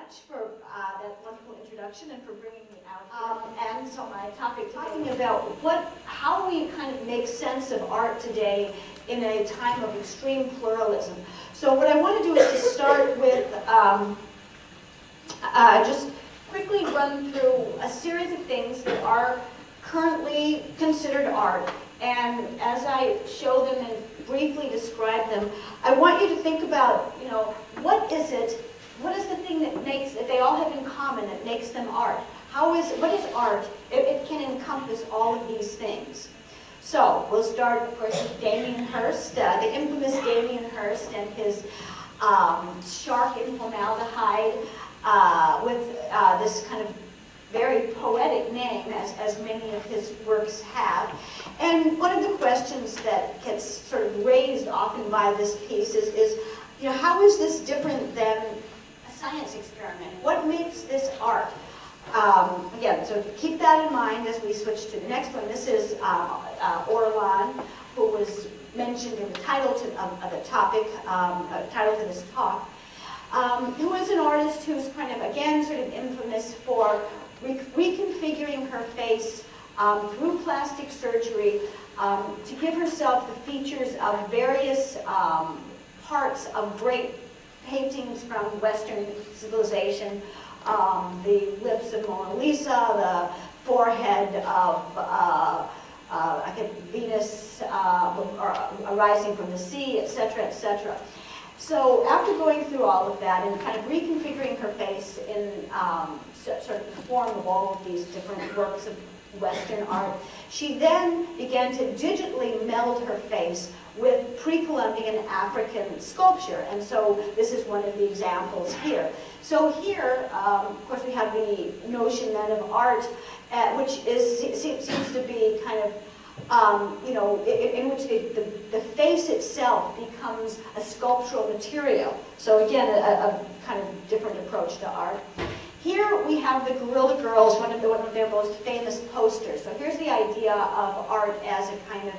much for that wonderful introduction and for bringing me out here. And so my topic, talking about how we kind of make sense of art today in a time of extreme pluralism. So what I want to do is to start with just quickly run through a series of things that are currently considered art. And as I show them and briefly describe them, I want you to think about, what is the thing that they all have in common that makes them art? What is art? It can encompass all of these things. So we'll start, of course, with Damien Hirst, the infamous Damien Hirst and his shark in formaldehyde with this kind of very poetic name, as many of his works have. And one of the questions that gets sort of raised often by this piece is how is this different than a science experiment? What makes this art? Again, so keep that in mind as we switch to the next one. This is Orlan, who was mentioned in the title of the topic, title to this talk, who is an artist who's kind of, again, sort of infamous for reconfiguring her face through plastic surgery to give herself the features of various parts of great paintings from Western civilization. The lips of Mona Lisa, the forehead of Venus arising from the sea, etc., etc. So after going through all of that and kind of reconfiguring her face in sort of the form of all of these different works of Western art, she then began to digitally meld her face with pre-Columbian African sculpture. And so this is one of the examples here. So here, of course, we have the notion then of art, which seems to be kind of in which the face itself becomes a sculptural material. So again, a kind of different approach to art. Here we have the Guerrilla Girls, one of their most famous posters. So here's the idea of art as a kind of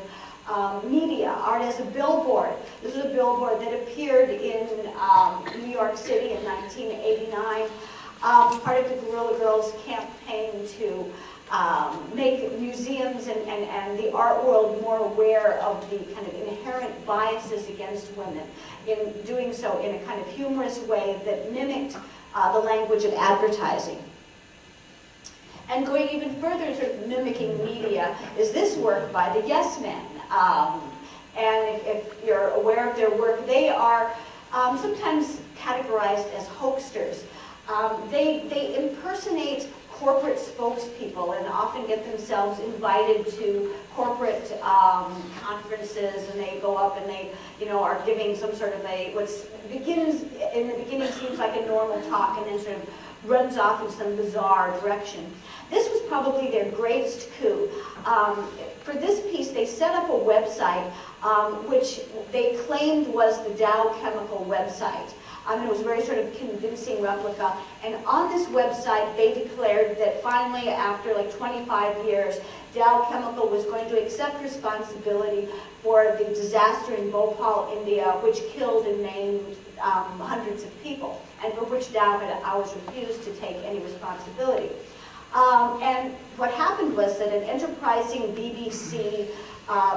media, art as a billboard. This is a billboard that appeared in New York City in 1989, part of the Guerrilla Girls campaign to make museums and the art world more aware of the kind of inherent biases against women, in doing so in a kind of humorous way that mimicked the language of advertising. And going even further in sort of mimicking media is this work by the Yes Men. And if you're aware of their work, they are sometimes categorized as hoaxsters. They impersonate corporate spokespeople and often get themselves invited to corporate conferences, and they go up and they are giving some sort of in the beginning seems like a normal talk and then sort of runs off in some bizarre direction. This was probably their greatest coup. For this piece, they set up a website which they claimed was the Dow Chemical website. It was a very sort of convincing replica. And on this website, they declared that finally, after like 25 years, Dow Chemical was going to accept responsibility for the disaster in Bhopal, India, which killed and maimed hundreds of people, and for which Dow had always refused to take any responsibility. And what happened was that an enterprising BBC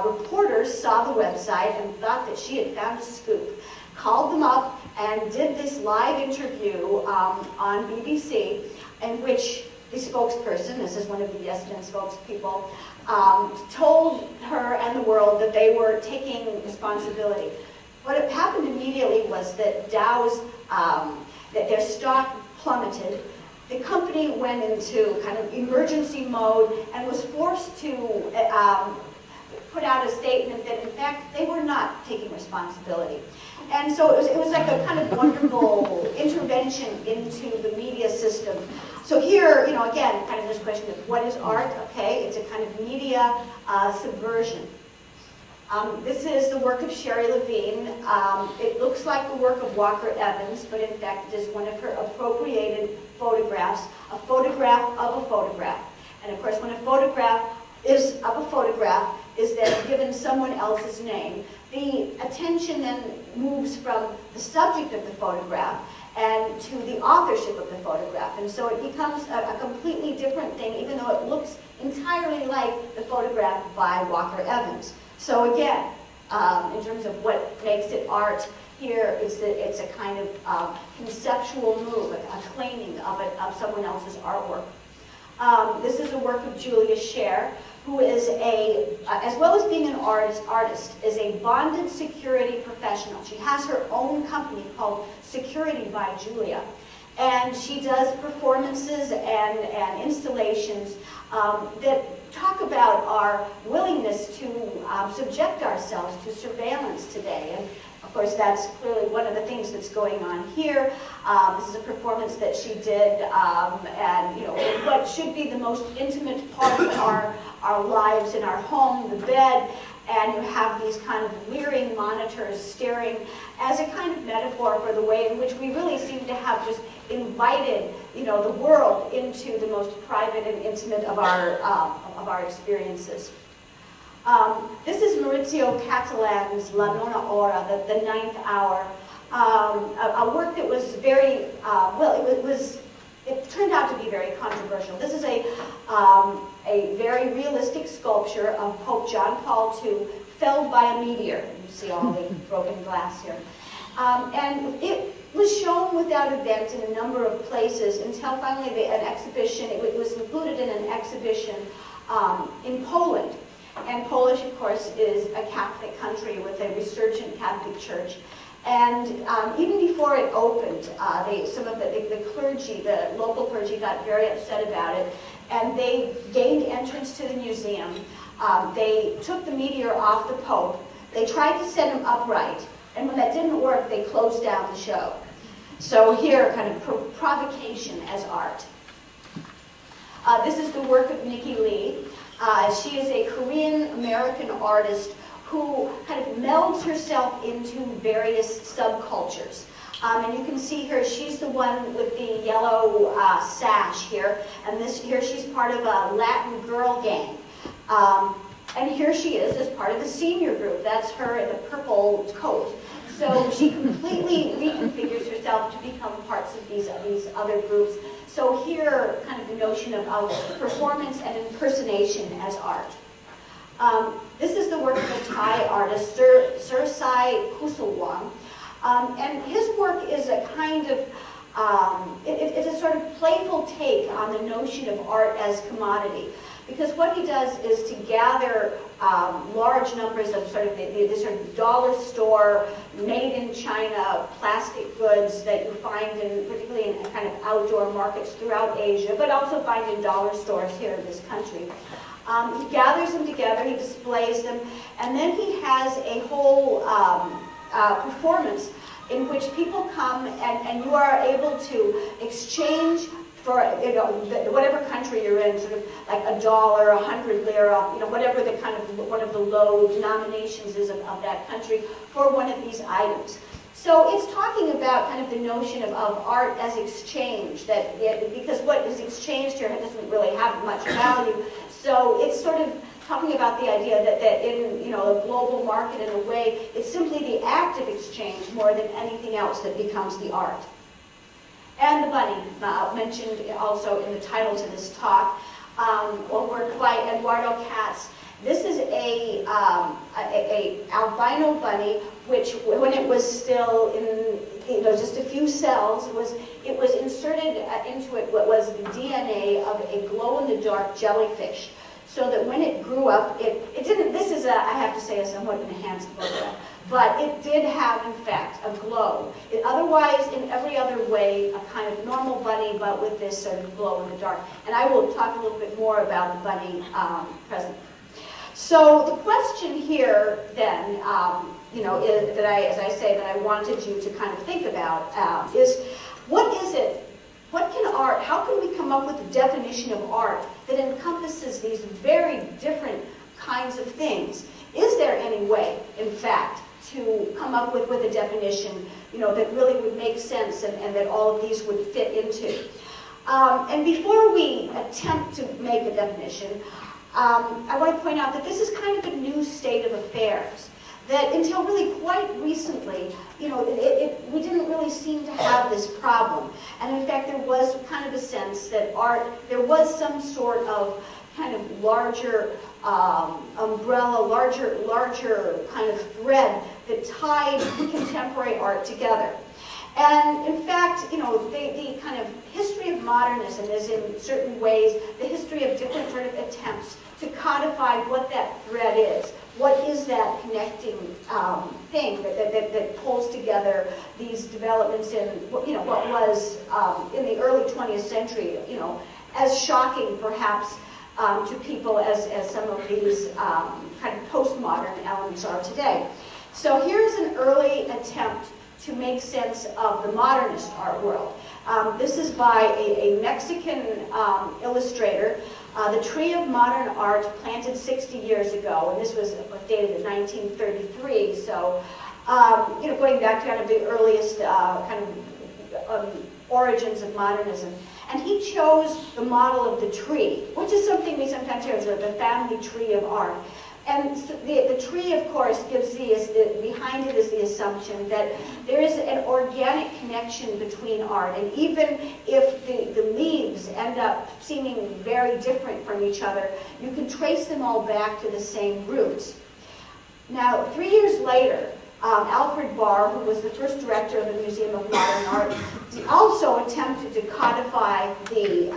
reporter saw the website and thought that she had found a scoop, called them up and did this live interview on BBC, in which the spokesperson, this is one of the Yes Men spokespeople, told her and the world that they were taking responsibility. What had happened immediately was that Dow's, that their stock plummeted. The company went into kind of emergency mode and was forced to put out a statement that, in fact, they were not taking responsibility. And so it was like a kind of wonderful intervention into the media system. So here, again, kind of this question of what is art? Okay, it's a kind of media subversion. This is the work of Sherry Levine. It looks like the work of Walker Evans, but in fact it is one of her appropriated photographs, a photograph of a photograph. And of course, when a photograph is of a photograph is then given someone else's name, the attention then moves from the subject of the photograph and to the authorship of the photograph. And so it becomes a completely different thing, even though it looks entirely like the photograph by Walker Evans. So again, in terms of what makes it art, here it's a kind of conceptual move, a claiming of someone else's artwork. This is a work of Julia Scher, who is as well as being an artist, is a bonded security professional. She has her own company called Security by Julia. And she does performances and installations that talk about our willingness to subject ourselves to surveillance today. And of course, that's clearly one of the things that's going on here. This is a performance that she did, and what should be the most intimate part of our lives in our home, the bed, and you have these kind of leering monitors staring as a kind of metaphor for the way in which we really seem to have just invited, the world into the most private and intimate of our experiences. This is Maurizio Catalan's La Nona Ora, the ninth hour, a work that was very, it turned out to be very controversial. This is a very realistic sculpture of Pope John Paul II, felled by a meteor. You see all the broken glass here. And it was shown without event in a number of places until finally an exhibition, it was included in an exhibition in Poland. And Polish, of course, is a Catholic country with a resurgent Catholic church. And even before it opened, some of the clergy, the local clergy, got very upset about it, and they gained entrance to the museum. They took the meteor off the Pope. They tried to set him upright, and when that didn't work, they closed down the show. So here, kind of provocation as art. This is the work of Nikki Lee. She is a Korean-American artist who kind of melds herself into various subcultures. And you can see her, she's the one with the yellow sash here, and here she's part of a Latin girl gang. And here she is as part of the senior group. That's her in the purple coat. So she completely reconfigures herself to become parts of these other groups. So here, kind of the notion of performance and impersonation as art. This is the work of a Thai artist, Sursai Kusalwang. And his work is a kind of, it's a sort of playful take on the notion of art as commodity. Because what he does is to gather large numbers of sort of this sort of dollar store, made in China, plastic goods that you find particularly in kind of outdoor markets throughout Asia, but also find in dollar stores here in this country. He gathers them together, he displays them, and then he has a whole performance in which people come and you are able to exchange for whatever country you're in, sort of like $1, 100 lira, whatever the kind of one of the low denominations is of that country, for one of these items. So it's talking about kind of the notion of art as exchange, because what is exchanged here doesn't really have much value. So it's sort of talking about the idea that in a global market, in a way, it's simply the act of exchange more than anything else that becomes the art. And the bunny, mentioned also in the title to this talk, a work by Eduardo Katz. This is a albino bunny, which, when it was still in just a few cells, it was inserted into it what was the DNA of a glow-in-the-dark jellyfish, so that when it grew up, it didn't. This is I have to say, a somewhat enhanced photograph. But it did have, in fact, a glow. Otherwise, in every other way, a kind of normal bunny, but with this sort of glow in the dark. And I will talk a little bit more about the bunny presently. So the question here, then, as I say, that I wanted you to kind of think about is, what is it? What can art? How can we come up with a definition of art that encompasses these very different kinds of things? Is there any way, in fact, to come up with a definition, that really would make sense and that all of these would fit into? And before we attempt to make a definition, I want to point out that this is kind of a new state of affairs. that until really quite recently, you know, we didn't really seem to have this problem. And in fact, there was kind of a sense that art, there was some sort of kind of larger umbrella, larger kind of thread that tied contemporary art together. And in fact, you know, the kind of history of modernism is in certain ways the history of different sort of attempts to codify what that thread is. What is that connecting thing that pulls together these developments in, you know, what was in the early 20th century, you know, as shocking perhaps to people as some of these kind of postmodern elements are today. So here's an early attempt to make sense of the modernist art world. This is by a Mexican illustrator, The Tree of Modern Art, planted 60 years ago, and this was dated in 1933, so you know, going back to kind of the earliest kind of origins of modernism. And he chose the model of the tree, which is something we sometimes hear as the family tree of art. And the tree, of course, gives behind it is the assumption that there is an organic connection between art. And even if the leaves end up seeming very different from each other, you can trace them all back to the same roots. Now, 3 years later, Alfred Barr, who was the first director of the Museum of Modern Art, also attempted to codify the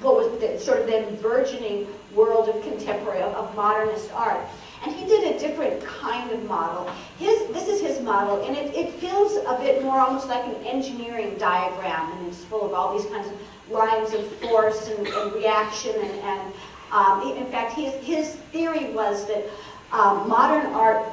what was the sort of then burgeoning world of contemporary, of modernist art. And he did a different kind of model. This is his model, and it feels a bit more almost like an engineering diagram, and it's full of all these kinds of lines of force and reaction, and in fact, his theory was that modern art,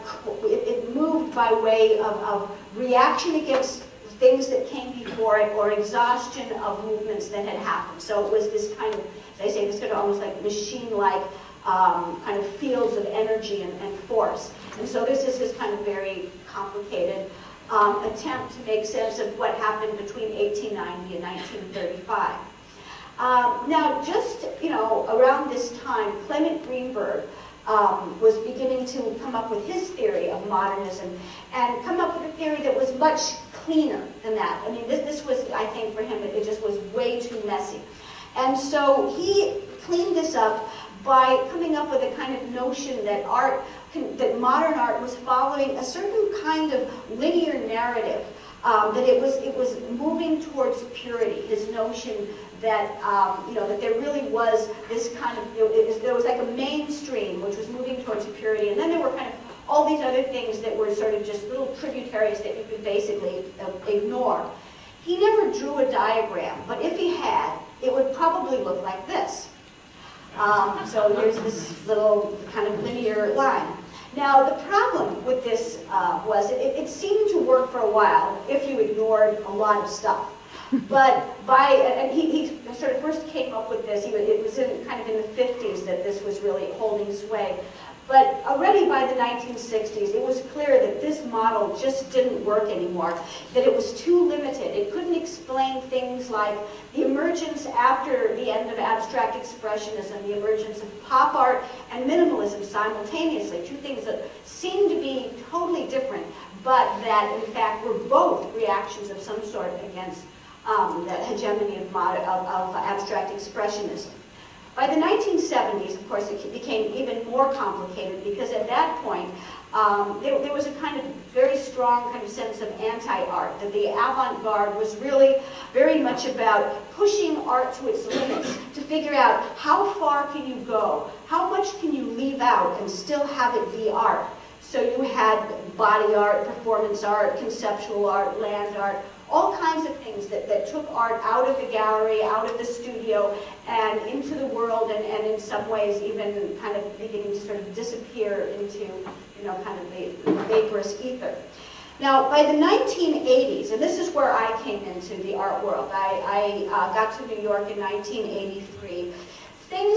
it moved by way of reaction against things that came before it, or exhaustion of movements that had happened. So it was this kind of, as I say, this kind of almost like machine-like kind of fields of energy and force. And so this is his kind of very complicated attempt to make sense of what happened between 1890 and 1935. Now, just, you know, around this time, Clement Greenberg was beginning to come up with his theory of modernism, and come up with a theory that was much cleaner than that. I mean, this was, I think for him, it just was way too messy. And so he cleaned this up by coming up with a kind of notion that that modern art was following a certain kind of linear narrative, that it was moving towards purity. His notion that you know, that there really was this kind of, there was like a mainstream which was moving towards purity, and then there were kind of all these other things that were sort of just little tributaries that you could basically ignore. He never drew a diagram, but if he had, it would probably look like this. So here's this little kind of linear line. Now, the problem with this was it seemed to work for a while if you ignored a lot of stuff. But and he sort of first came up with this, it was kind of in the 50s that this was really holding sway. But already by the 1960s, it was clear that this model just didn't work anymore, that it was too limited. It couldn't explain things like the emergence after the end of abstract expressionism, the emergence of pop art and minimalism simultaneously, two things that seemed to be totally different, but that in fact were both reactions of some sort against the hegemony of abstract expressionism. By the 1970s, of course, it became even more complicated, because at that point, there was a kind of very strong kind of sense of anti-art, that the avant-garde was really very much about pushing art to its limits, to figure out how far can you go, how much can you leave out and still have it be art. So you had body art, performance art, conceptual art, land art, all kinds of things that took art out of the gallery, out of the studio, and into the world, and in some ways even kind of beginning to sort of disappear into, you know, kind of the vaporous ether. Now, by the 1980s, and this is where I came into the art world, I got to New York in 1983, there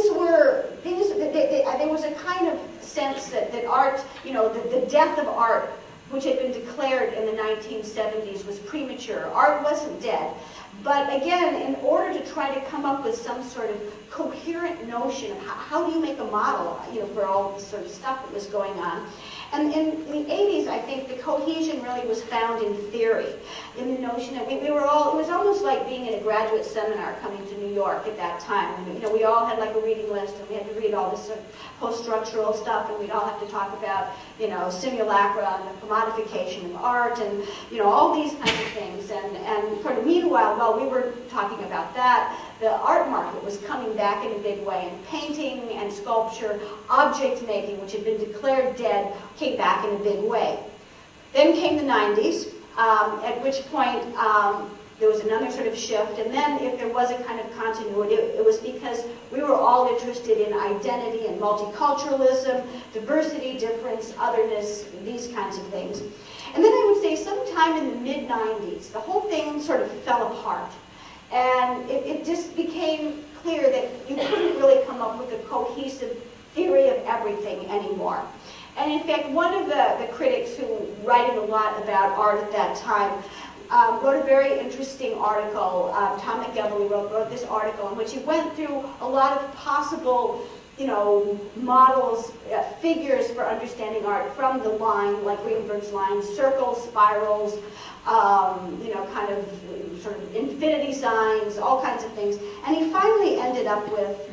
was a kind of sense that art, you know, the death of art, which had been declared in the 1970s, was premature. Art wasn't dead, But again, in order to try to come up with some sort of coherent notion of how do you make a model, for all this sort of stuff that was going on. And in the 80s, I think the cohesion really was found in theory, in the notion that we were all, it was almost like being in a graduate seminar coming to New York at that time. And, we all had like a reading list, and we had to read all this sort of post-structural stuff, and we'd all have to talk about, simulacra and the commodification of art, and, all these kinds of things. And sort of meanwhile, while we were talking about that, the art market was coming back in a big way, and painting and sculpture, object making, which had been declared dead, came back in a big way. Then came the 90s, at which point there was another sort of shift, and then if there was a kind of continuity, it was because we were all interested in identity and multiculturalism, diversity, difference, otherness, these kinds of things. And then I would say sometime in the mid-90s, the whole thing sort of fell apart. And it just became clear that you couldn't really come up with a cohesive theory of everything anymore. And in fact, one of the critics who writing a lot about art at that time wrote a very interesting article. Tom McEvely wrote this article in which he went through a lot of possible models, figures for understanding art from the line, like Greenberg's line, circles, spirals, kind of sort of infinity signs, all kinds of things. And he finally ended up with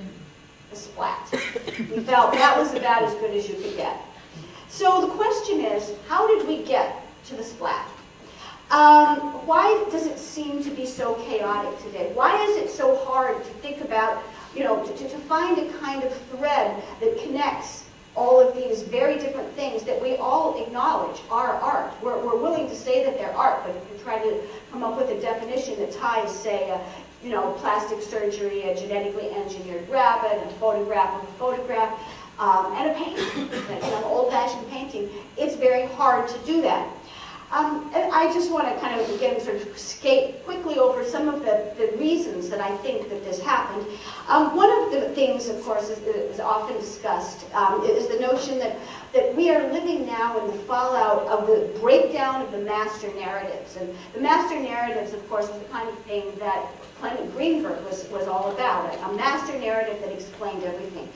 a splat. He felt that was about as good as you could get. So the question is, how did we get to the splat? Why does it seem to be so chaotic today? Why is it so hard to think about, to find a kind of thread that connects all of these very different things that we all acknowledge are art? We're willing to say that they're art, but if you try to come up with a definition that ties, say, plastic surgery, a genetically engineered rabbit, a photograph of a photograph, and a painting, an old-fashioned painting, it's very hard to do that. And I just want to kind of, again, sort of skate quickly over some of the reasons that I think that this happened. One of the things, of course, is often discussed is the notion that we are living now in the fallout of the breakdown of the master narratives. And the master narratives, of course, is the kind of thing that Greenberg was all about, a master narrative that explained everything.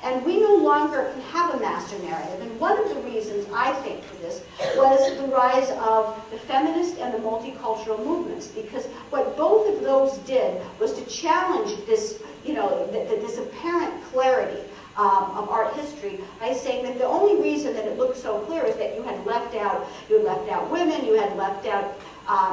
And we no longer can have a master narrative. And one of the reasons, I think, for this was the rise of the feminist and the multicultural movements. Because what both of those did was to challenge this, this apparent clarity of art history by saying that the only reason that it looked so clear is that you had left out women, you had left out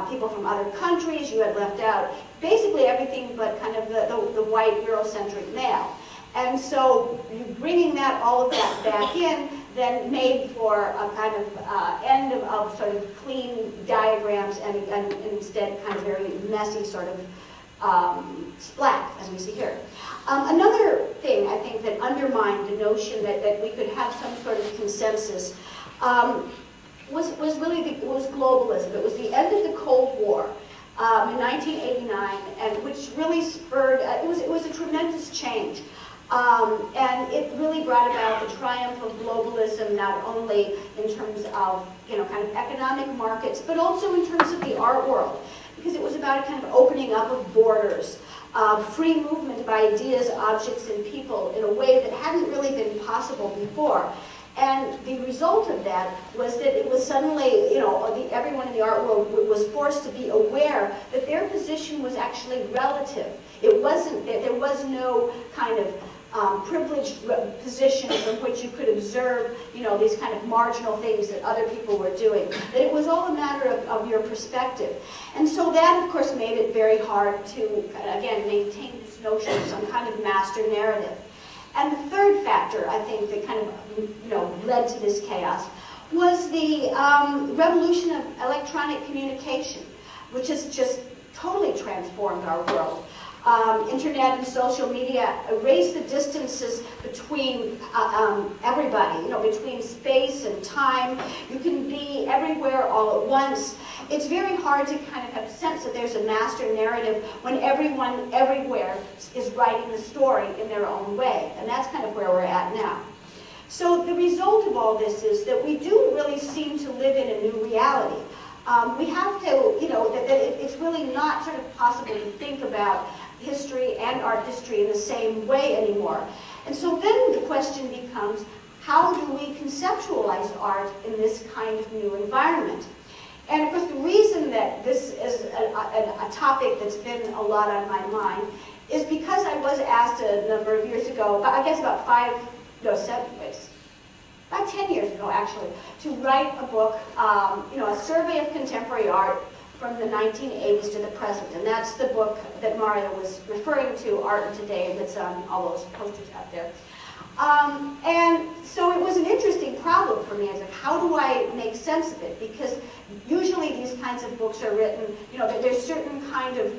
people from other countries, you had left out basically everything but kind of the white Eurocentric male. And so bringing all of that back in then made for a kind of end of sort of clean diagrams and instead kind of very messy sort of splat, as we see here. Another thing I think that undermined the notion that we could have some sort of consensus was globalism. It was the end of the Cold War. In 1989, and which really spurred, it was a tremendous change. And it really brought about the triumph of globalism, not only in terms of, kind of economic markets, but also in terms of the art world, because it was about a kind of opening up of borders, free movement of ideas, objects, and people in a way that hadn't really been possible before. And the result of that was that it was suddenly, everyone in the art world was forced to be aware that their position was actually relative. It wasn't, there was no kind of privileged position from which you could observe, these kind of marginal things that other people were doing. That it was all a matter of your perspective. And so that, of course, made it very hard to, again, maintain this notion of some kind of master narrative. And the third factor, I think, that kind of, led to this chaos was the revolution of electronic communication, which has just totally transformed our world. Internet and social media erase the distances between everybody, between space and time. You can be everywhere all at once. It's very hard to kind of have a sense that there's a master narrative when everyone everywhere is writing the story in their own way. And that's kind of where we're at now. So the result of all this is that we do really seem to live in a new reality. We have to, it's really not sort of possible to think about history and art history in the same way anymore. And so then the question becomes, how do we conceptualize art in this kind of new environment? And of course, the reason that this is a topic that's been a lot on my mind is because I was asked a number of years ago, I guess about 10 years ago actually, to write a book, a survey of contemporary art from the 1980s to the present. And that's the book that Mario was referring to, Art in Today, that's on all those posters out there. And so it was an interesting problem for me. I was like, how do I make sense of it? Because usually these kinds of books are written, there's certain kind of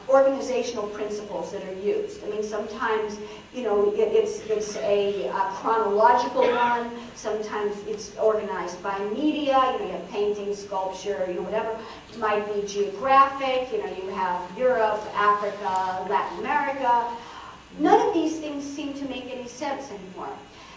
organizational principles that are used. I mean, sometimes, it's a chronological one. Sometimes it's organized by media. You have painting, sculpture, whatever. It might be geographic. You have Europe, Africa, Latin America. None of these things seem to make any sense anymore.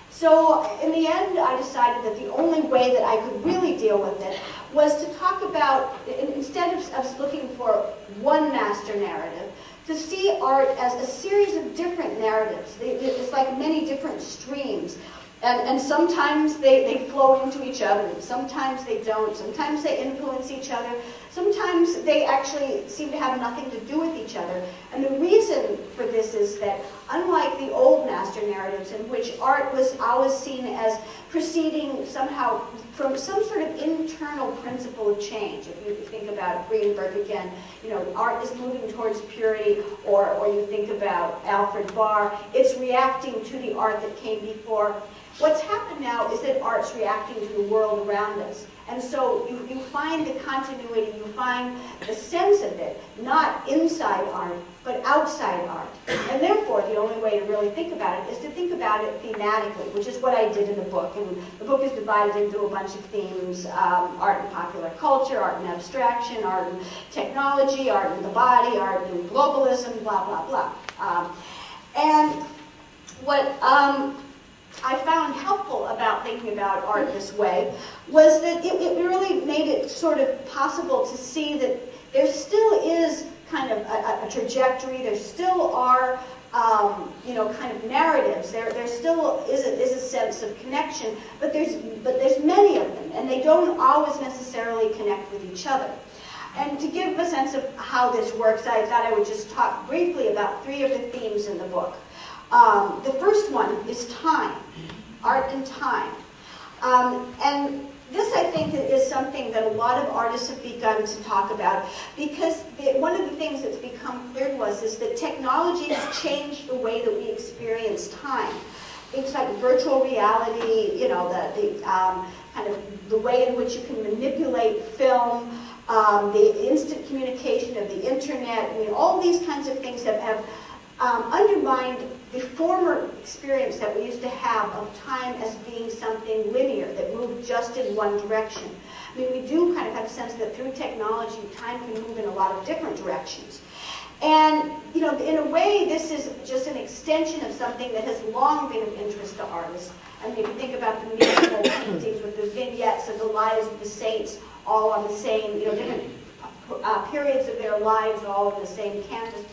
So in the end, I decided that the only way that I could really deal with it was to talk about, instead of looking for one master narrative, to see art as a series of different narratives. It's like many different streams. And sometimes they flow into each other, and sometimes they don't. Sometimes they influence each other. Sometimes they actually seem to have nothing to do with each other. And the reason for this is that, unlike the old master narratives, in which art was always seen as proceeding somehow from some sort of internal principle of change. If you think about Greenberg again, art is moving towards purity, or you think about Alfred Barr, it's reacting to the art that came before. What's happened now is that art's reacting to the world around us. And so you find the continuity, you find the sense of it, not inside art, but outside art. And therefore, the only way to really think about it is to think about it thematically, which is what I did in the book. And the book is divided into a bunch of themes: art and popular culture, art and abstraction, art and technology, art and the body, art and globalism, blah, blah, blah. And what I found helpful about thinking about art this way was that it really made it sort of possible to see that there still is kind of a trajectory. There still are, kind of narratives. There still is a sense of connection, but there's many of them, and they don't always necessarily connect with each other. And to give a sense of how this works, I thought I would just talk briefly about 3 of the themes in the book. The first one is time, art and time. And this, I think, is something that a lot of artists have begun to talk about, because one of the things that's become clear to us is that technology has changed the way that we experience time. Things like virtual reality, kind of the way in which you can manipulate film, the instant communication of the internet. I mean, all these kinds of things have undermined the former experience that we used to have of time as being something linear, that moved just in one direction. I mean, we do kind of have a sense that through technology, time can move in a lot of different directions. And, in a way, this is just an extension of something that has long been of interest to artists. I mean, if you think about the medieval paintings with the vignettes of the lives of the saints, all on the same, different periods of their lives, all on the same canvas.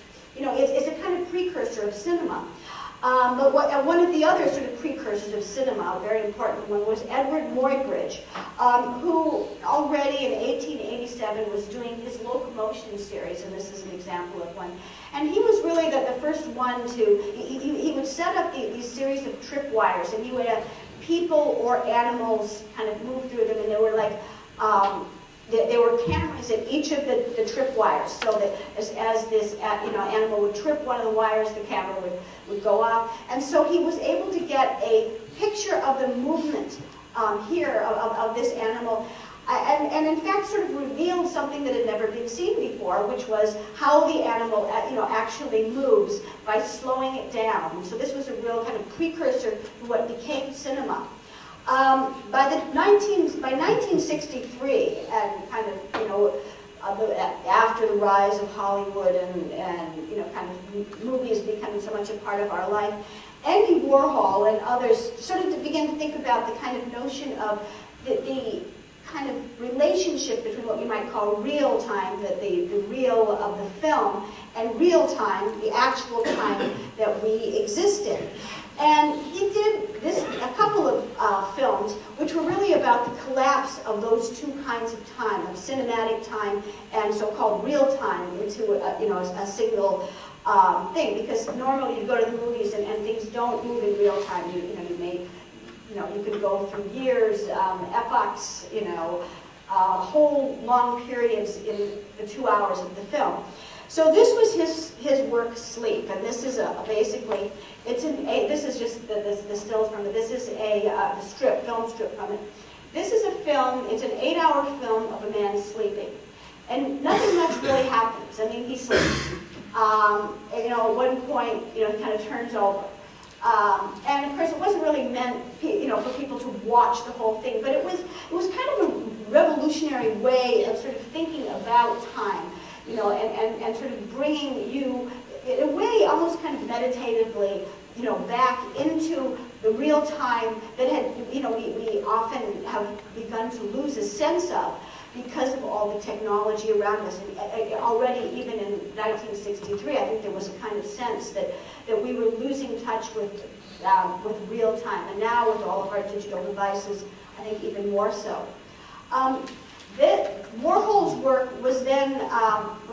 It's a kind of precursor of cinema. But one of the other sort of precursors of cinema, a very important one, was Edward Muybridge, who already in 1887 was doing his locomotion series, and this is an example of one. And he was really the first one to, he would set up these series of tripwires, and he would have people or animals kind of move through them, and they were like, there were cameras at each of the tripwires, so that as this animal would trip one of the wires, the camera would go off. And so he was able to get a picture of the movement here of this animal, and in fact sort of revealed something that had never been seen before, which was how the animal actually moves by slowing it down. And so this was a real kind of precursor to what became cinema. By 1963, and kind of, after the rise of Hollywood and kind of movies becoming so much a part of our life, Andy Warhol and others started to begin to think about the kind of notion of the kind of relationship between what you might call real time, the real of the film, and real time, the actual time that we exist in. And he did a couple of films which were really about the collapse of those two kinds of time, of cinematic time and so-called real time, into a single thing. Because normally you go to the movies and things don't move in real time. You could go through years, epochs, whole long periods in the 2 hours of the film. So this was his work, Sleep, and this is basically, this is just the stills from it. This is a film strip from it. This is a film, it's an 8-hour film of a man sleeping. And nothing much really happens. I mean, he sleeps. At one point, he kind of turns over. And of course, it wasn't really meant, for people to watch the whole thing, but it was kind of a revolutionary way of sort of thinking about time, and sort of bringing you, in a way, almost kind of meditatively, back into the real time that had, we often have begun to lose a sense of because of all the technology around us. And already, even in 1963, I think there was a kind of sense that we were losing touch with real time. And now, with all of our digital devices, I think even more so. Warhol's work was then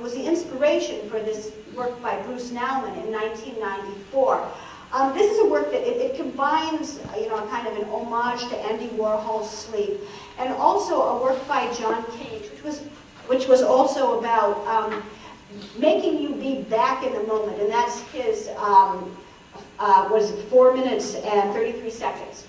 was the inspiration for this work by Bruce Nauman in 1994. This is a work that it combines, kind of an homage to Andy Warhol's Sleep, and also a work by John Cage, which was also about making you be back in the moment, and that's his 4 minutes and 33 seconds.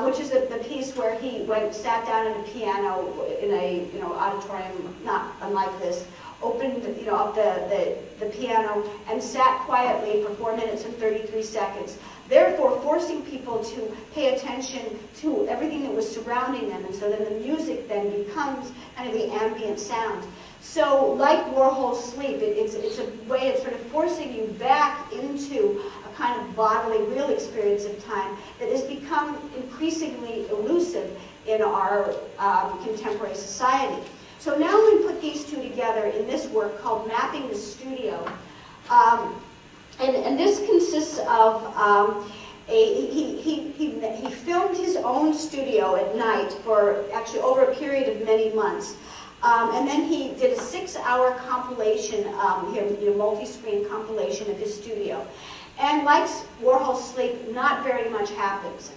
Which is the piece where he sat down at a piano in a auditorium not unlike this, opened up the piano and sat quietly for 4 minutes and 33 seconds, therefore forcing people to pay attention to everything that was surrounding them, and so then the music then becomes kind of the ambient sound. So, like Warhol's Sleep, it's a way of sort of forcing you back into a kind of bodily, real experience of time that has become increasingly elusive in our contemporary society. So now we put these two together in this work called Mapping the Studio. And this consists of, he filmed his own studio at night for actually over a period of many months. And then he did a 6-hour compilation, multi-screen compilation of his studio. And like Warhol's Sleep, not very much happens.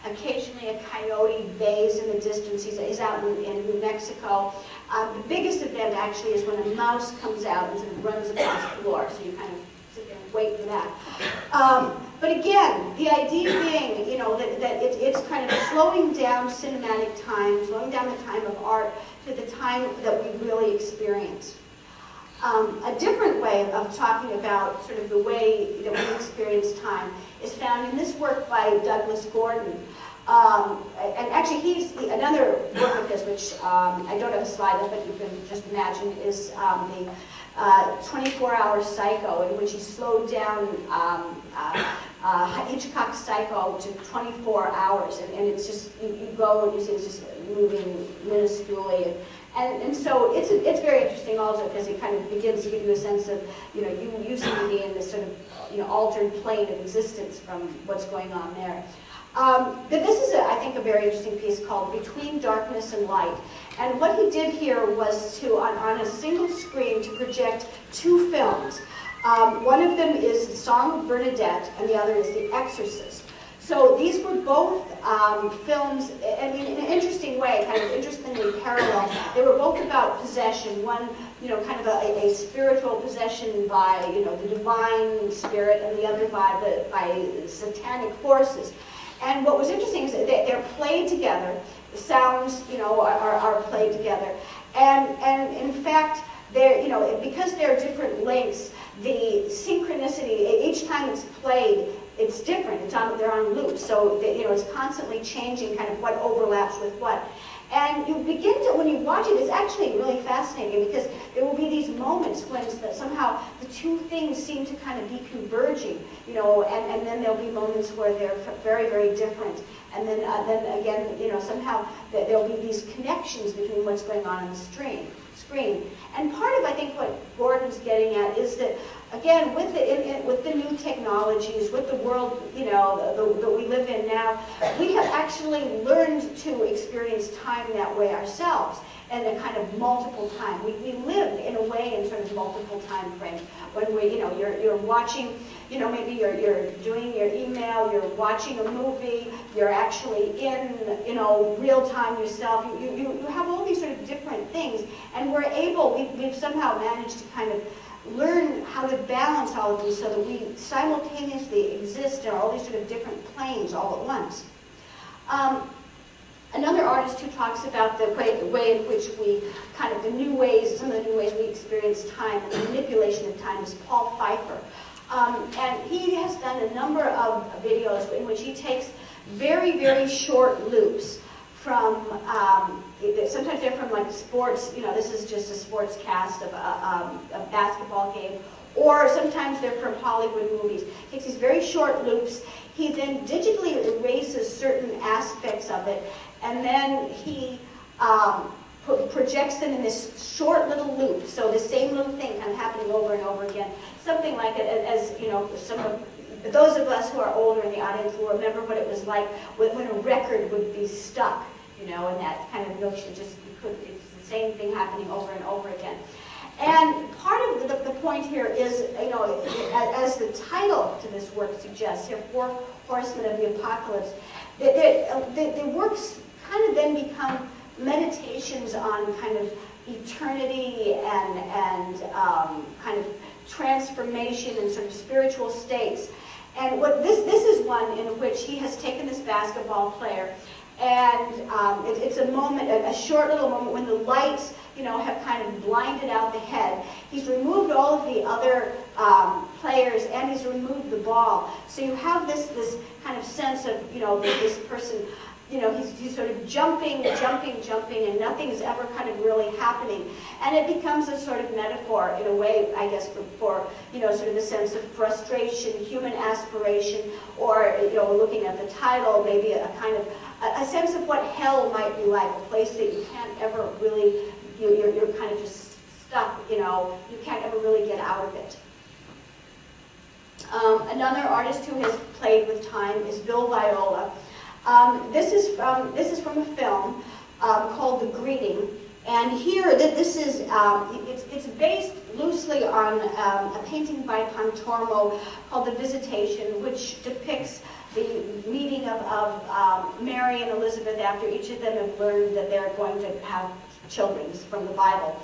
Occasionally a coyote bays in the distance. He's out in New Mexico. The biggest event actually is when a mouse comes out and sort of runs across the floor. So you kind of sit there and wait for that. But again, the idea being, that it's kind of slowing down cinematic time, slowing down the time of art to the time that we really experience. A different way of talking about sort of the way that we experience time is found in this work by Douglas Gordon. And actually, another work of his, which I don't have a slide of, but you can just imagine, is the 24-Hour Psycho, in which he slowed down Hitchcock's Psycho to 24 hours. And it's just, you go and you see it's just moving minusculely. And so it's very interesting also because it kind of begins to give you a sense of, you seem to be in this sort of, altered plane of existence from what's going on there. But this is, I think, a very interesting piece called Between Darkness and Light. And what he did here was to, on a single screen, to project two films. One of them is The Song of Bernadette, and the other is The Exorcist. So these were both films, I mean, in an interesting way, kind of interestingly parallel. They were both about possession. One, kind of a spiritual possession by, the divine spirit, and the other by satanic forces. And what was interesting is that they're played together. The sounds, are played together. And in fact, they're, because they're different lengths, the synchronicity, each time it's played, it's different. They're on loops, so it's constantly changing kind of what overlaps with what. And you begin to, when you watch it, it's actually really fascinating because there will be these moments when somehow the two things seem to kind of be converging, and then there'll be moments where they're very, very different. And then again, somehow there'll be these connections between what's going on the screen. And part of, I think, what Gordon's getting at is that, again, with the new technologies, with the world, that we live in now, we have actually learned to experience time that way ourselves, and a kind of multiple time. We live in a way in sort of multiple time frames. When you're watching, maybe you're doing your email, you're watching a movie, you're actually in, real time yourself. You have all these sort of different things, and we've somehow managed to kind of learn how to balance all of these so that we simultaneously exist in all these sort of different planes all at once. Another artist who talks about the way in which we some of the new ways we experience time and the manipulation of time is Paul Pfeiffer. And he has done a number of videos in which he takes very, very short loops from, sometimes they're from like sports, this is just a sports cast of a basketball game, or sometimes they're from Hollywood movies. He takes these very short loops. He then digitally erases certain aspects of it, and then he projects them in this short little loop. So the same little thing kind of happening over and over again. Something like it, as those of us who are older in the audience will remember what it was like when a record would be stuck, and that kind of notion it's the same thing happening over and over again. And part of the point here is, as the title to this work suggests, here, Four Horsemen of the Apocalypse, the works kind of then become meditations on kind of eternity and kind of transformation and sort of spiritual states. And this is one in which he has taken this basketball player, and it's a moment, a short little moment when the lights, have kind of blinded out the head. He's removed all of the other players, and he's removed the ball. So you have this kind of sense of, this person, he's sort of jumping, and nothing's ever kind of really happening. And it becomes a sort of metaphor, in a way, I guess, for sort of the sense of frustration, human aspiration, or, looking at the title, maybe a kind of, a sense of what hell might be like, a place that you can't ever really, you're kind of just stuck, you can't ever really get out of it. Another artist who has played with time is Bill Viola. This is from a film called The Greeting, and here this is it's based loosely on a painting by Pontormo called The Visitation, which depicts the meeting of Mary and Elizabeth after each of them have learned that they're going to have children from the Bible.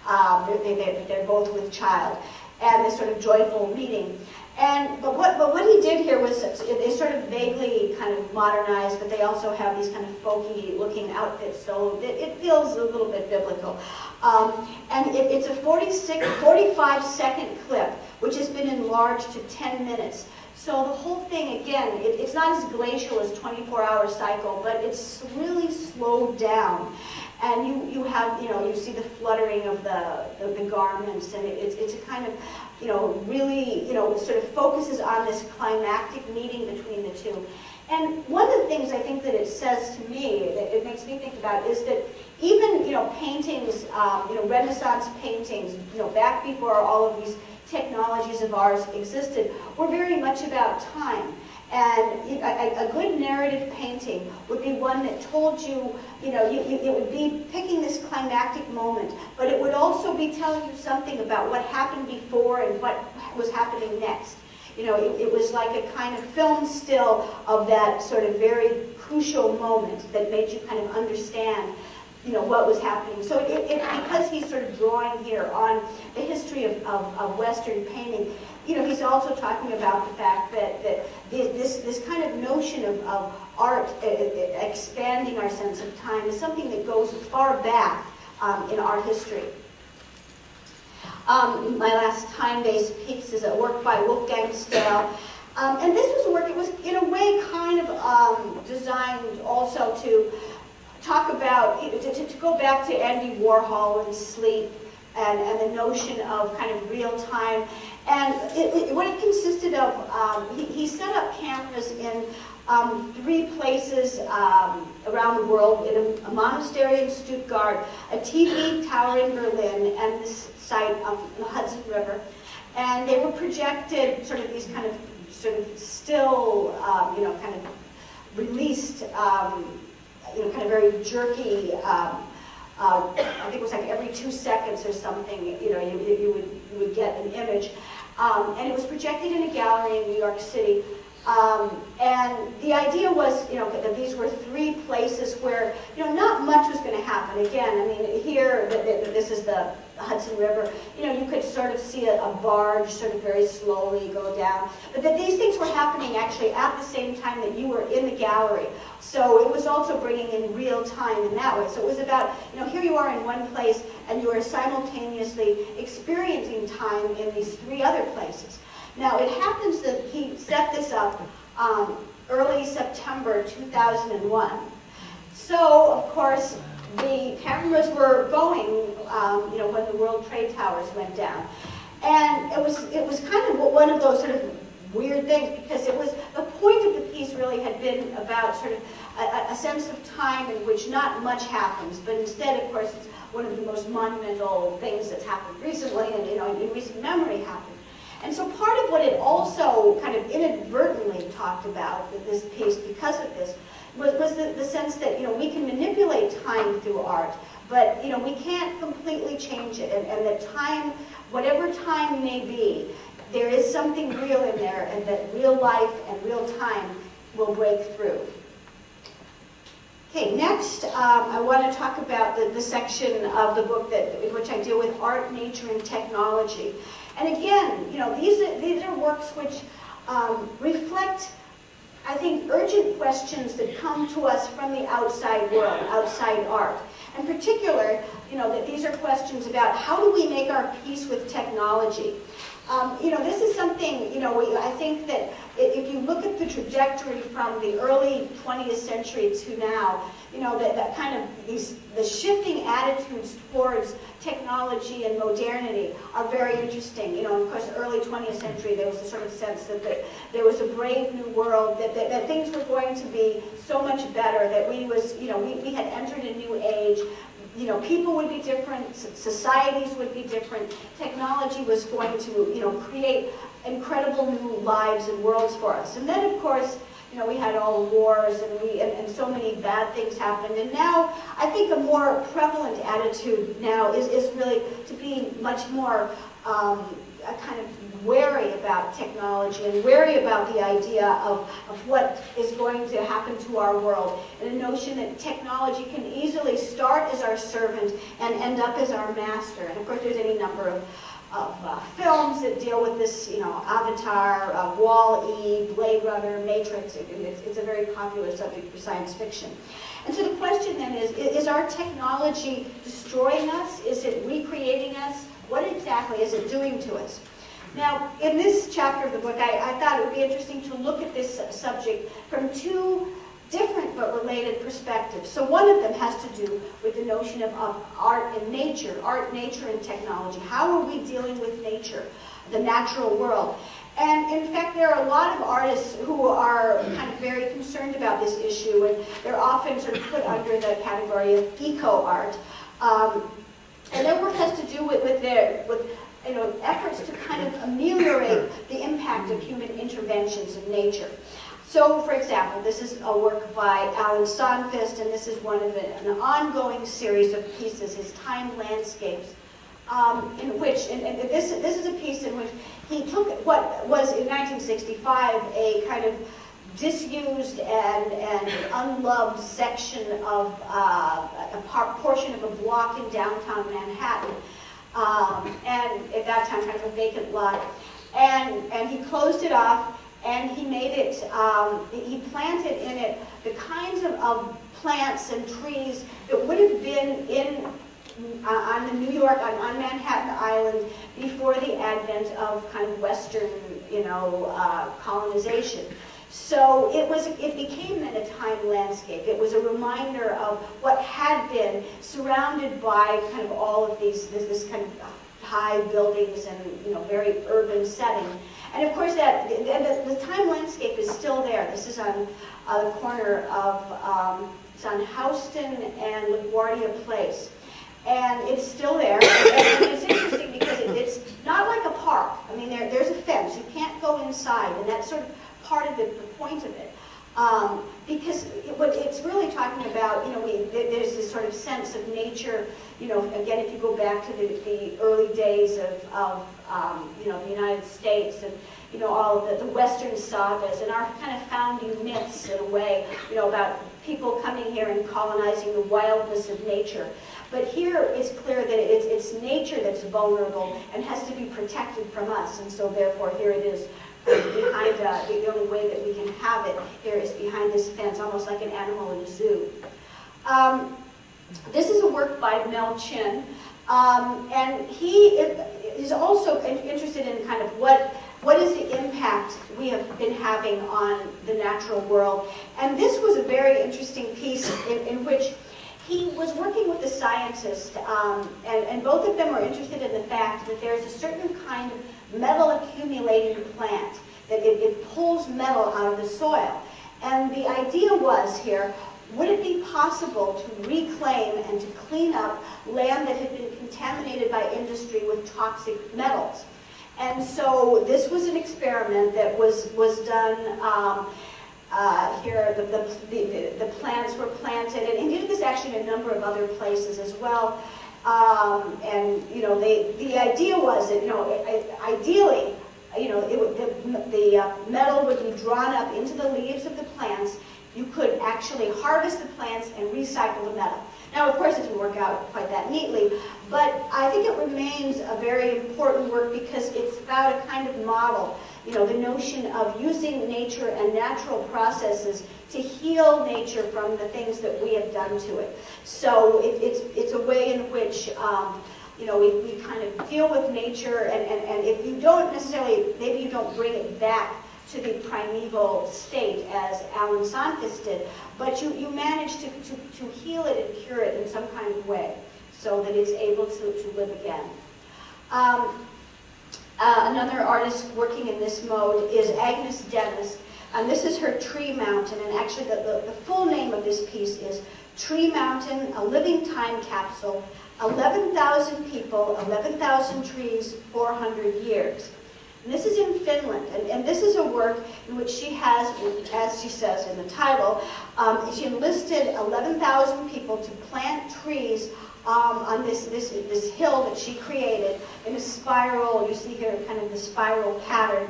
They're both with child, and this sort of joyful meeting. But what he did here was, they sort of vaguely kind of modernized, but they also have these kind of folky looking outfits, so it feels a little bit biblical. And it's a 45-second clip, which has been enlarged to 10 minutes. So the whole thing, again, it's not as glacial as 24-hour cycle, but it's really slowed down. And you have, you see the fluttering of the garments, and it's a kind of, really, sort of focuses on this climactic meeting between the two. And one of the things I think that it says to me, that it makes me think about, is that even, paintings, Renaissance paintings, back before all of these technologies of ours existed, were very much about time. And a good narrative painting would be one that told you, it would be picking this climactic moment, but it would also be telling you something about what happened before and what was happening next. It was like a kind of film still of that sort of very crucial moment that made you kind of understand, what was happening. So because he's sort of drawing here on the history of Western painting, he's also talking about the fact that this kind of notion of art expanding our sense of time is something that goes far back in art history. My last time-based piece is a work by Wolfgang Stahl. And this was a work, it was in a way kind of designed also to talk about, to go back to Andy Warhol and sleep and the notion of kind of real time. And what it consisted of, he set up cameras in 3 places around the world, in a monastery in Stuttgart, a TV tower in Berlin, and this site on the Hudson River. And they were projected sort of these kind of still, kind of released, kind of very jerky, I think it was like every 2 seconds or something, you would get an image. And it was projected in a gallery in New York City. And the idea was, that these were 3 places where, not much was going to happen. Again, I mean, here, this is the Hudson River. You could sort of see a barge sort of very slowly go down. But that these things were happening actually at the same time that you were in the gallery. So it was also bringing in real time in that way. So it was about, here you are in one place and you are simultaneously experiencing time in these 3 other places. Now, it happens that he set this up early September 2001. So, of course, the cameras were going, when the World Trade Towers went down. And it was kind of one of those sort of weird things, because it was, the point of the piece really had been about sort of a sense of time in which not much happens, but instead, of course, it's one of the most monumental things that's happened recently, and, in recent memory happened. And so part of what it also kind of inadvertently talked about, this piece, because of this, was the sense that, we can manipulate time through art, but, we can't completely change it, and that time, whatever time may be, there is something real in there, and that real life and real time will break through. Okay, next, I want to talk about the section of the book in which I deal with art, nature, and technology. And again, these are works which reflect, I think, urgent questions that come to us from the outside world, outside art. In particular, that these are questions about how do we make our peace with technology. This is something, I think that if you look at the trajectory from the early 20th century to now, that kind of the shifting attitudes towards technology and modernity are very interesting. Of course, early 20th century, there was a sort of sense that there was a brave new world, that things were going to be so much better, that we had entered a new age. People would be different, societies would be different, technology was going to, create incredible new lives and worlds for us. And then, of course, we had all the wars, and so many bad things happened. And now, I think a more prevalent attitude now is really to be much more kind of wary about technology and wary about the idea of what is going to happen to our world, and a notion that technology can easily start as our servant and end up as our master. And of course, there's any number of films that deal with this, Avatar, Wall-E, Blade Runner, Matrix. It's a very popular subject for science fiction. And so the question then is our technology destroying us? Is it recreating us? What exactly is it doing to us? Now, in this chapter of the book, I thought it would be interesting to look at this subject from 2 different but related perspectives. So one of them has to do with the notion of art and nature, and technology. How are we dealing with nature, the natural world? And in fact, there are a lot of artists who are kind of very concerned about this issue, and they're often sort of put under the category of eco-art. And their work has to do with efforts to kind of ameliorate the impact of human interventions in nature. So, for example, this is a work by Alan Sonfist, and this is one of an ongoing series of pieces, his Time Landscapes, in which, and this is a piece in which he took what was in 1965 a kind of disused and unloved section of a portion of a block in downtown Manhattan, and at that time kind of a vacant lot, and he closed it off, and he made it, he planted in it the kinds of plants and trees that would have been in on the New York, on Manhattan Island, before the advent of kind of Western, colonization. So it became then a time landscape. It was a reminder of what had been, surrounded by kind of all of this kind of high buildings and very urban setting. And of course the time landscape is still there. This is on the corner of, it's on Houston and LaGuardia Place. And it's still there. And it's interesting because it's not like a park. I mean, there's a fence. You can't go inside, and that's sort of part of the point of it. Because what it's really talking about, there's this sort of sense of nature. Again, if you go back to the early days of the United States and all of the Western sagas and our kind of founding myths in a way, about people coming here and colonizing the wildness of nature. But here it's clear that it's nature that's vulnerable and has to be protected from us, and so therefore here it is behind, the only way that we can have it here is behind this fence, almost like an animal in a zoo. This is a work by Mel Chin, and he is also interested in kind of what is the impact we have been having on the natural world. And this was a very interesting piece in which he was working with a scientist, and both of them were interested in the fact that there's a certain kind of metal accumulating plant, that it pulls metal out of the soil. And the idea was here, would it be possible to reclaim and to clean up land that had been contaminated by industry with toxic metals? And so this was an experiment that was done here. The plants were planted, and he did this actually in a number of other places as well. And the idea was that ideally, the metal would be drawn up into the leaves of the plants. You could actually harvest the plants and recycle the metal. Now, of course, it didn't work out quite that neatly, but I think it remains a very important work because it's about a kind of model, the notion of using nature and natural processes to heal nature from the things that we have done to it. So it's a way in which we kind of deal with nature, and if you don't necessarily, maybe you don't bring it back to the primeval state as Alan Sonfis did, but you manage to heal it and cure it in some kind of way so that it's able to live again. Another artist working in this mode is Agnes Dennis, and this is her Tree Mountain, and actually the full name of this piece is Tree Mountain, a Living Time Capsule, 11,000 people, 11,000 trees, 400 years. And this is in Finland, and this is a work in which she has, as she says in the title, she enlisted 11,000 people to plant trees on this hill that she created in a spiral. You see here kind of the spiral pattern.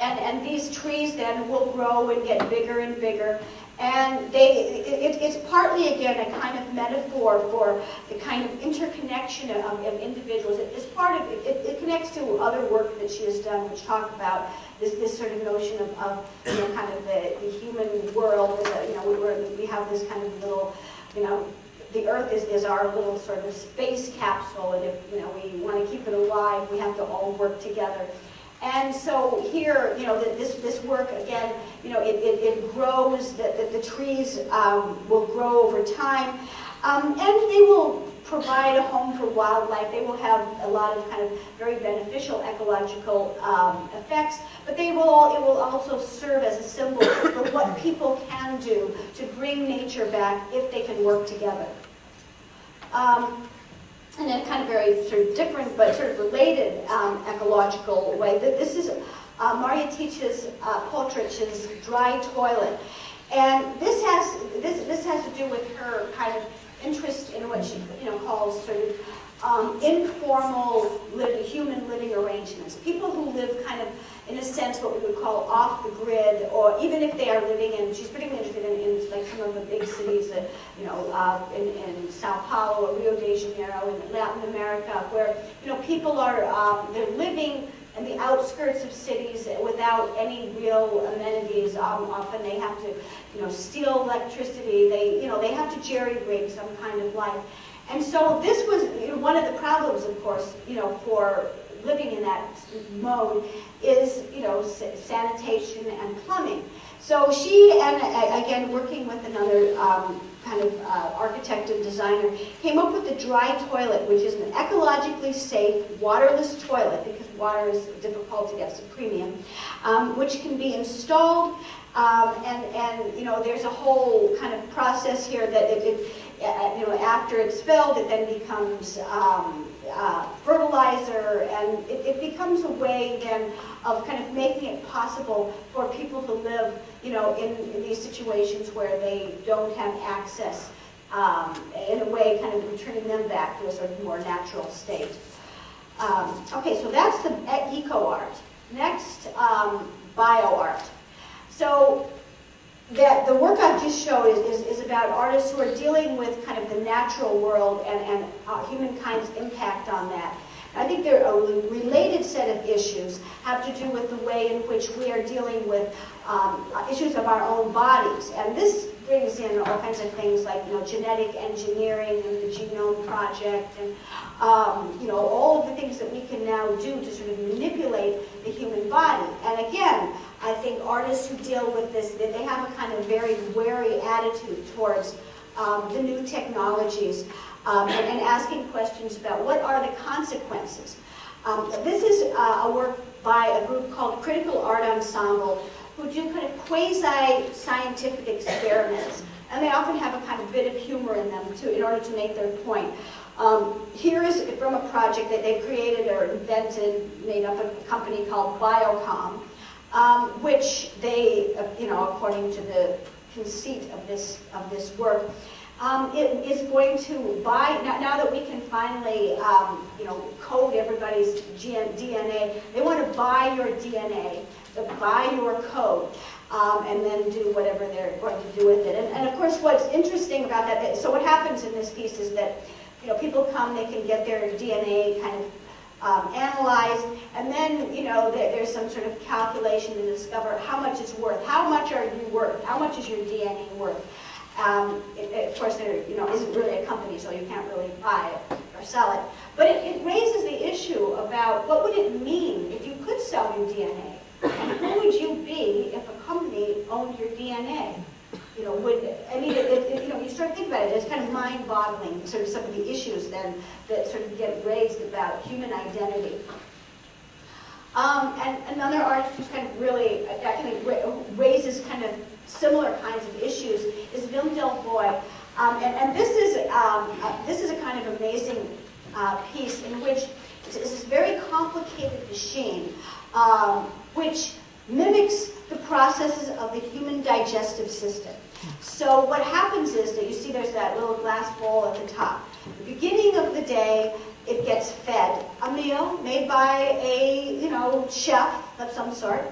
And these trees then will grow and get bigger and bigger. And it's partly, again, a kind of metaphor for the kind of interconnection of individuals. It's part of, it connects to other work that she has done, which talk about this sort of notion of kind of the human world. We have this kind of little, the Earth is our little sort of space capsule, and if we want to keep it alive, we have to all work together. And so here, this work, again, it grows, the trees will grow over time, and they will provide a home for wildlife. They will have a lot of kind of very beneficial ecological effects, but it will also serve as a symbol for what people can do to bring nature back if they can work together. And in a kind of very sort of different but sort of related ecological way. This is Marja Poltrich's Dry Toilet, and this has to do with her kind of interest in what she calls sort of informal human living arrangements. People who live kind of, in a sense, what we would call off the grid, or even if they are living in, she's particularly interested in like some of the big cities that, in Sao Paulo or Rio de Janeiro in Latin America, where, people are, they're living in the outskirts of cities without any real amenities. Often they have to, steal electricity. They have to jerry-rig some kind of life. And so this was one of the problems, of course, for living in that mode is, sanitation and plumbing. So she, and again, working with another architect and designer, came up with the dry toilet, which is an ecologically safe, waterless toilet, because water is difficult to get, it's a premium, which can be installed, and there's a whole kind of process here that after it's filled, it then becomes fertilizer, and it becomes a way then of kind of making it possible for people to live, in these situations where they don't have access, in a way kind of returning them back to a sort of more natural state. Okay, so that's the eco-art. Next, bio-art. So the work I've just showed is about artists who are dealing with kind of the natural world and humankind's impact on that. I think there are a related set of issues have to do with the way in which we are dealing with issues of our own bodies. And this brings in all kinds of things like genetic engineering and the Genome Project and all of the things that we can now do to sort of manipulate the human body. And again, I think artists who deal with this, they have a kind of very wary attitude towards the new technologies and asking questions about what are the consequences. This is a work by a group called Critical Art Ensemble, who do kind of quasi-scientific experiments. And they often have a kind of bit of humor in them in order to make their point. Here is from a project that they created or invented, made up a company called Biocom, which they, according to the conceit of this work, it is going to buy, now that we can finally, code everybody's DNA, they want to buy your DNA, buy your code, and then do whatever they're going to do with it. And of course, what's interesting about that, so what happens in this piece is that, people come, they can get their DNA kind of analyzed, and then, there's some sort of calculation to discover how much it's worth. How much are you worth? How much is your DNA worth? Of course, there isn't really a company, so you can't really buy it or sell it. But it raises the issue about what would it mean if you could sell your DNA? And who would you be if a company owned your DNA? You start thinking about it, it's kind of mind-boggling, sort of some of the issues then that sort of get raised about human identity. And another artist who's kind of really, raises kind of similar kinds of issues is Wim Delvoye. And this is a kind of amazing piece in which it's this very complicated machine which mimics the processes of the human digestive system. So what happens is that you see there's that little glass bowl at the top. At the beginning of the day, it gets fed a meal made by a chef of some sort,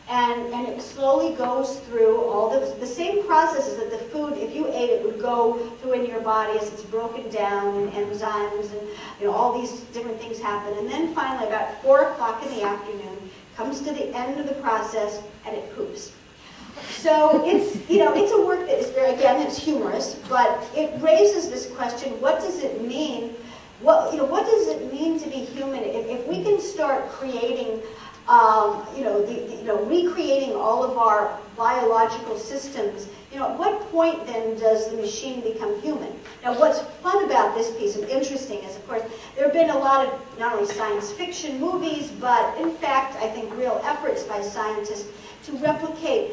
and it slowly goes through all the same processes that the food, if you ate it, would go through in your body as it's broken down, and enzymes, and all these different things happen. And then finally, about 4 o'clock in the afternoon, comes to the end of the process, and it poops. So it's a work that is very, again, it's humorous, but it raises this question: what does it mean? What does it mean to be human? If we can start creating, recreating all of our biological systems, at what point then does the machine become human? Now, what's fun about this piece and interesting is, of course, there have been a lot of not only science fiction movies, but in fact, I think real efforts by scientists to replicate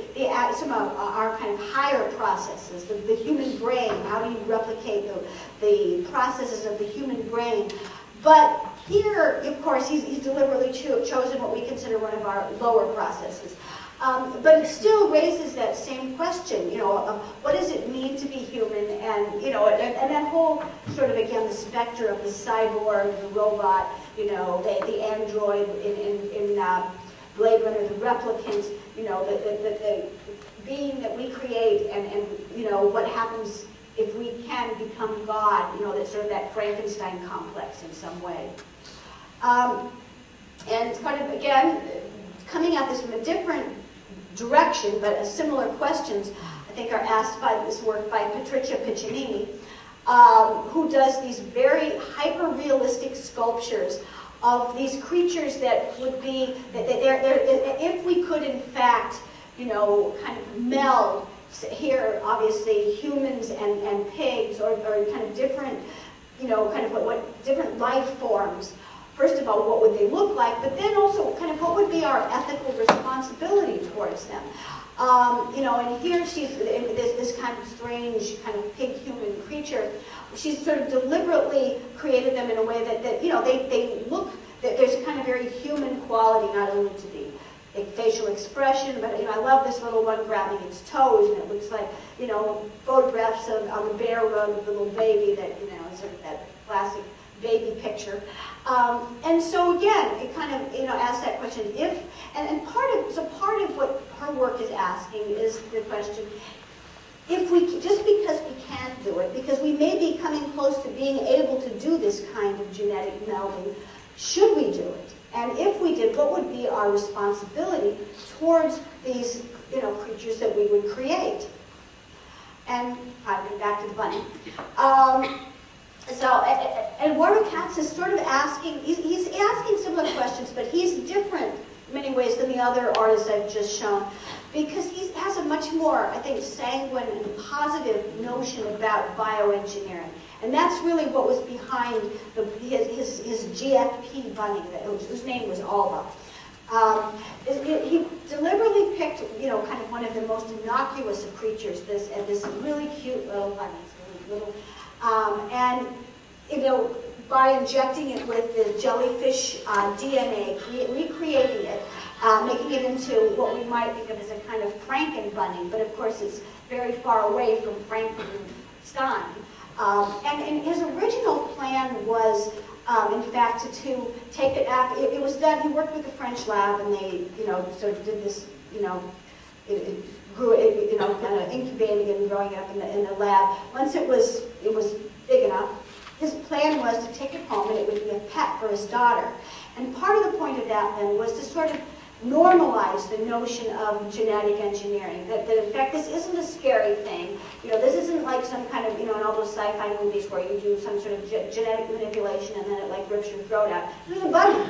some of our kind of higher processes, the human brain. How do you replicate the processes of the human brain? But here, of course, he's deliberately chosen what we consider one of our lower processes. But it still raises that same question, of what does it mean to be human, and and that whole sort of, again, the specter of the cyborg, the robot, the android in Blade Runner, the replicant, the being that we create, and what happens if we can become God, that's sort of that Frankenstein complex in some way. And kind of, again, coming at this from a different direction, but similar questions, I think, are asked by this work by Patricia Piccinini, who does these very hyper-realistic sculptures of these creatures that would be, if we could, in fact, you know, kind of meld, here, obviously, humans and pigs, or kind of different, you know, kind of what different life forms. First of all, what would they look like? But then also, kind of, what would be our ethical responsibility towards them? You know, and here she's this kind of strange, kind of pig-human creature. She's sort of deliberately created them in a way that you know, they look, that there's a kind of very human quality, not only to the facial expression, but you know, I love this little one grabbing its toes, and it looks like, you know, photographs on the bare road of the little baby that, you know, is sort of that classic baby picture. And so again, it kind of, you know, asks that question, if, and part of what her work is asking is the question, if we, just because we can't do it, because we may be coming close to being able to do this kind of genetic melding, should we do it? And if we did, what would be our responsibility towards these, you know, creatures that we would create? And I'm back to the bunny. And Warwick Katz is sort of asking, he's asking similar questions, but he's different in many ways than the other artists I've just shown, because he has a much more, I think, sanguine and positive notion about bioengineering. And that's really what was behind his GFP bunny, whose name was Alba. He deliberately picked, you know, kind of one of the most innocuous of creatures, this really cute little bunny, really little, and you know, by injecting it with the jellyfish DNA, recreating it, making it into what we might think of as a kind of Franken bunny, but of course it's very far away from Frankenstein. And his original plan was, in fact, to take it after, it was done, he worked with the French lab, and they, you know, sort of did this, you know, it grew, you know, kind of incubating and growing up in the lab. Once it was big enough, his plan was to take it home, and it would be a pet for his daughter. And part of the point of that then was to sort of normalize the notion of genetic engineering, that in fact this isn't a scary thing. You know, this isn't like some kind of, you know, in all those sci-fi movies where you do some sort of genetic manipulation and then it like rips your throat out. It was a bunny.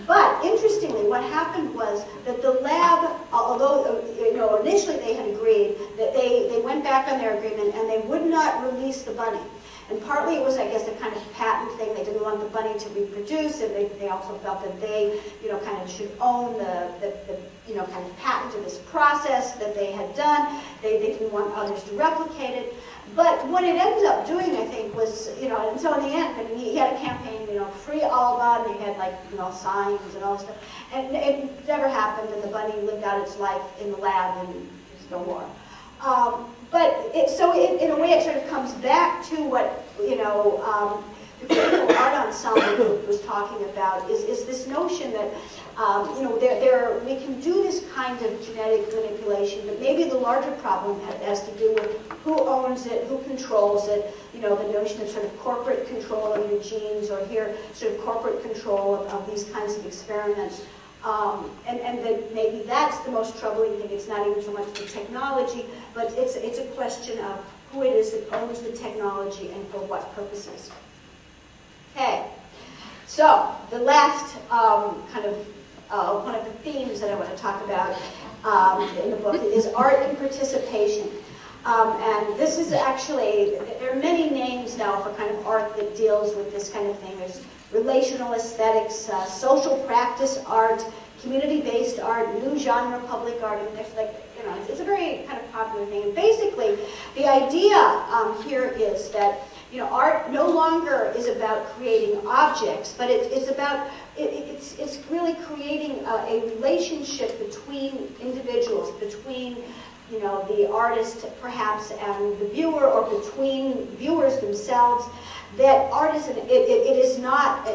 But interestingly, what happened was that the lab, although, you know, initially they had agreed, that they went back on their agreement and they would not release the bunny. And partly it was, I guess, a kind of patent thing. They didn't want the bunny to reproduce, and they also felt that they, you know, kind of should own the you know, kind of patent to this process that they had done. They didn't want others to replicate it. But what it ended up doing, I think, was, you know, and so in the end, I mean, he had a campaign, you know, free Alba, and they had, like, you know, signs and all this stuff. And it never happened, and the bunny lived out its life in the lab, and there's no more. But in a way, it sort of comes back to what, you know, the critical art ensemble group was talking about, is this notion that, you know, we can do this kind of genetic manipulation, but maybe the larger problem has to do with who owns it, who controls it, you know, the notion of sort of corporate control of your genes, or here, sort of corporate control of these kinds of experiments. And that maybe that's the most troubling thing. It's not even so much the technology, but it's a question of who it is that owns the technology and for what purposes. Okay, so the last kind of one of the themes that I want to talk about in the book is art and participation. And this is actually, there are many names now for kind of art that deals with this kind of thing. There's relational aesthetics, social practice art, community-based art, new genre public art, and there's like, you know, it's a very kind of popular thing. And basically, the idea here is that, you know, art no longer is about creating objects, but it's about, it's really creating a relationship between individuals, between, you know, the artist perhaps and the viewer, or between viewers themselves. That art is, it is not,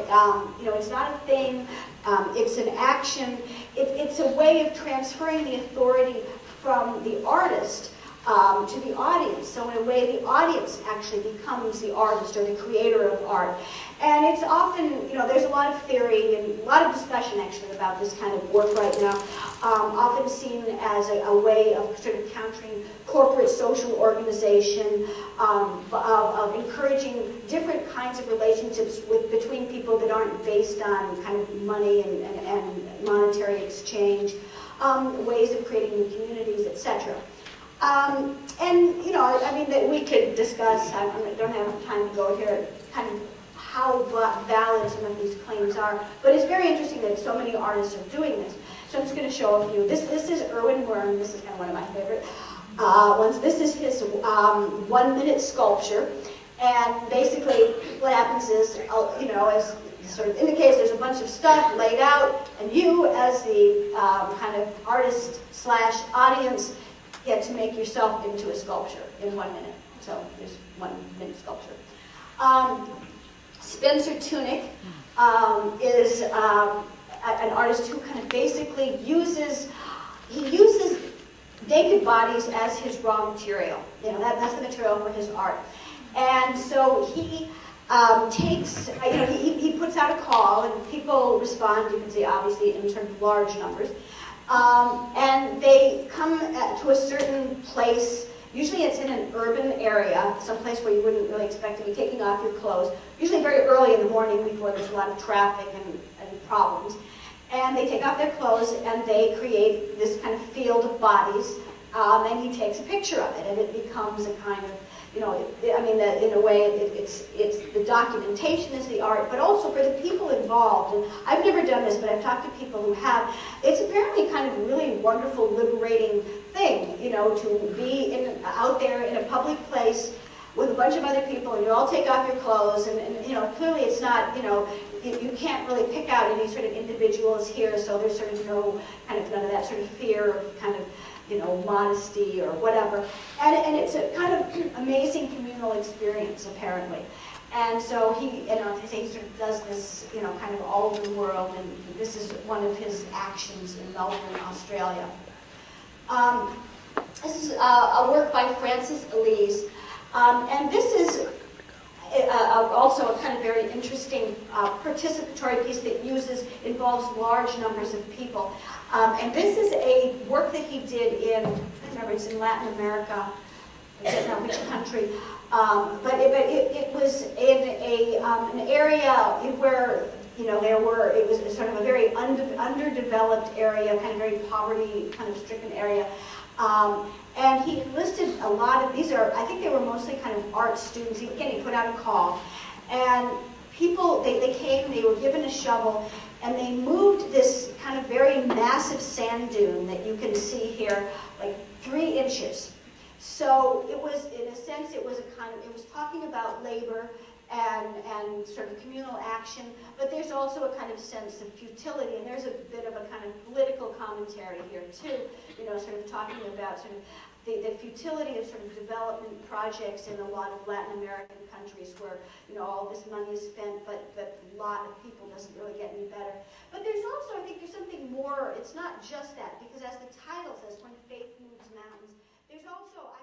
you know, it's not a thing, it's an action. It's a way of transferring the authority from the artist to the audience. So in a way, the audience actually becomes the artist or the creator of art. And it's often, you know, there's a lot of theory and a lot of discussion actually about this kind of work right now, often seen as a way of sort of countering corporate social organization, of encouraging different kinds of relationships between people that aren't based on kind of money and monetary exchange, ways of creating new communities, etc. And, you know, I mean, that we could discuss, I don't have time to go here, kind of how valid some of these claims are, but it's very interesting that so many artists are doing this. So I'm just going to show a few. This is Erwin Wurm. This is kind of one of my favorite ones. This is his 1-minute sculpture. And basically what happens is, you know, as sort of indicates, there's a bunch of stuff laid out, and you, as the kind of artist / audience, get to make yourself into a sculpture in 1 minute. So there's 1-minute sculpture. Spencer Tunick is an artist who kind of basically uses naked bodies as his raw material. You know, that's the material for his art. And so he takes, you know, he puts out a call, and people respond, you can see obviously in terms of large numbers. And they come to a certain place. Usually it's in an urban area, some place where you wouldn't really expect to be taking off your clothes, usually very early in the morning before there's a lot of traffic and problems. And they take off their clothes and they create this kind of field of bodies, and he takes a picture of it, and it becomes a kind of, you know, I mean, in a way, it's the documentation is the art, but also for the people involved. And I've never done this, but I've talked to people who have. It's apparently kind of really wonderful, liberating thing, you know, to be out there in a public place with a bunch of other people, and you all take off your clothes, and you know, clearly it's not, you know, you can't really pick out any sort of individuals here, so there's sort of none of that sort of fear of kind of, you know, modesty or whatever. And it's a kind of amazing communal experience, apparently. And so he, you know, he sort of does this, you know, kind of all over the world, and this is one of his actions in Melbourne, Australia. This is a work by Francis Elise, and this is also a kind of very interesting participatory piece that involves large numbers of people. And this is a work that he did in, I don't remember, it's in Latin America, I don't know which country, but it was in an area where, you know, it was sort of a very underdeveloped area, kind of very poverty kind of stricken area. And he listed a lot of, I think they were mostly kind of art students. Again, he put out a call. And people, they came, they were given a shovel, and they moved this kind of very massive sand dune that you can see here, like 3 inches. So it was, in a sense, it was talking about labor and sort of communal action, but there's also a kind of sense of futility, and there's a bit of a kind of political commentary here too, you know, sort of talking about sort of the futility of sort of development projects in a lot of Latin American countries where, you know, all this money is spent, but a lot of people doesn't really get any better. But there's also, I think there's something more, it's not just that, because as the title says, when faith moves mountains, there's also